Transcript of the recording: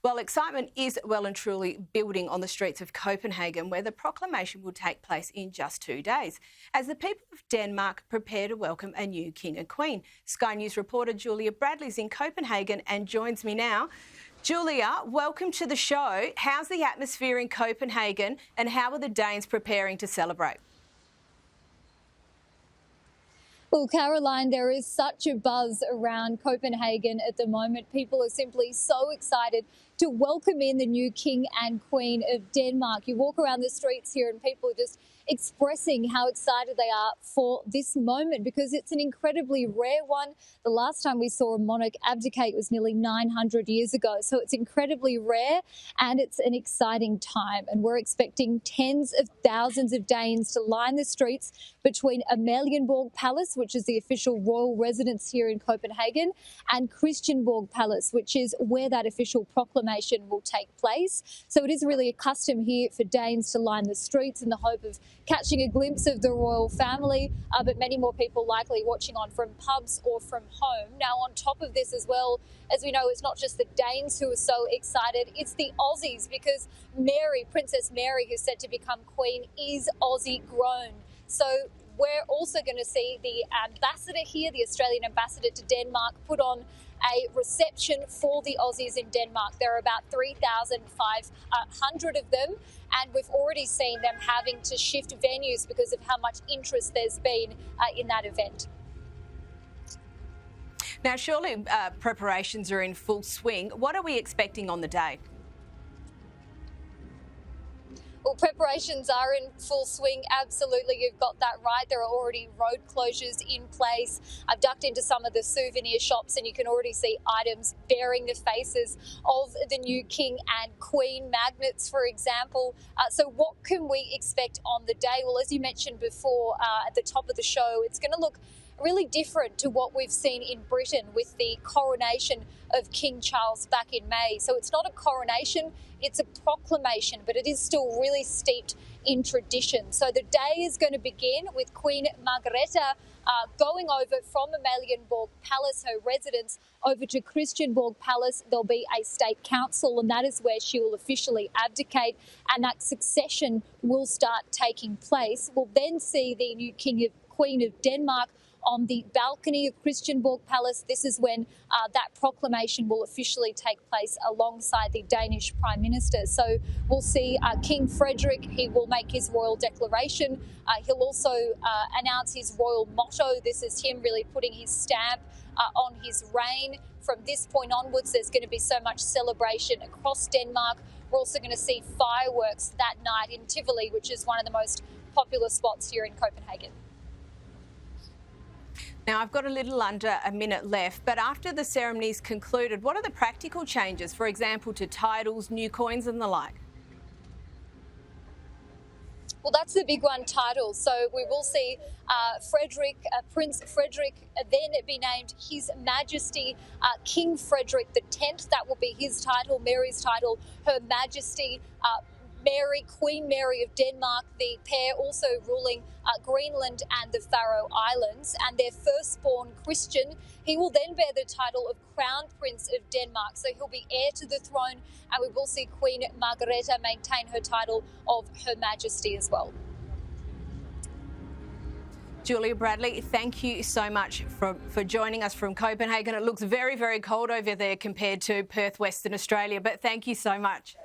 Well, excitement is well and truly building on the streets of Copenhagen, where the proclamation will take place in just 2 days, as the people of Denmark prepare to welcome a new king and queen. Sky News reporter Julia Bradley's in Copenhagen and joins me now. Julia, welcome to the show. How's the atmosphere in Copenhagen and how are the Danes preparing to celebrate? Well, Caroline, there is such a buzz around Copenhagen at the moment. People are simply so excited to welcome in the new King and Queen of Denmark. You walk around the streets here and people are just expressing how excited they are for this moment because it's an incredibly rare one. The last time we saw a monarch abdicate was nearly 900 years ago. So it's incredibly rare and it's an exciting time. And we're expecting tens of thousands of Danes to line the streets between Amalienborg Palace, which is the official royal residence here in Copenhagen, and Christiansborg Palace, which is where that official proclamation will take place. So it is really a custom here for Danes to line the streets in the hope of catching a glimpse of the royal family, but many more people likely watching on from pubs or from home. Now, on top of this as well, as we know, it's not just the Danes who are so excited, it's the Aussies, because Mary, Princess Mary, who's set to become queen, is Aussie grown. So we're also going to see the ambassador here, the Australian ambassador to Denmark, put on a reception for the Aussies in Denmark. There are about 3,500 of them, and we've already seen them having to shift venues because of how much interest there's been in that event. Now, surely preparations are in full swing. What are we expecting on the day? Well, preparations are in full swing. Absolutely, you've got that right. There are already road closures in place. I've ducked into some of the souvenir shops and you can already see items bearing the faces of the new king and queen, magnets, for example. So what can we expect on the day? Well, as you mentioned before at the top of the show, it's going to look really different to what we've seen in Britain with the coronation of King Charles back in May. So it's not a coronation, it's a proclamation, but it is still really steeped in tradition. So the day is going to begin with Queen Margarethe going over from Amalienborg Palace, her residence, over to Christiansborg Palace. There'll be a state council, and that is where she will officially abdicate, and that succession will start taking place. We'll then see the new King and Queen of Denmark on the balcony of Christiansborg Palace. This is when that proclamation will officially take place alongside the Danish Prime Minister. So we'll see King Frederick. He will make his royal declaration. He'll also announce his royal motto. This is him really putting his stamp on his reign. From this point onwards, there's going to be so much celebration across Denmark. We're also going to see fireworks that night in Tivoli, which is one of the most popular spots here in Copenhagen. Now, I've got a little under a minute left, but after the ceremony's concluded, what are the practical changes, for example, to titles, new coins and the like? Well, that's the big one, titles. So we will see Prince Frederick then be named His Majesty King Frederick X. That will be his title, Mary's title, Her Majesty Mary, Queen Mary of Denmark, the pair also ruling Greenland and the Faroe Islands, and their firstborn Christian. He will then bear the title of Crown Prince of Denmark, so he'll be heir to the throne, and we will see Queen Margarethe maintain her title of Her Majesty as well. Julia Bradley, thank you so much for joining us from Copenhagen. It looks very, very cold over there compared to Perth, Western Australia, but thank you so much.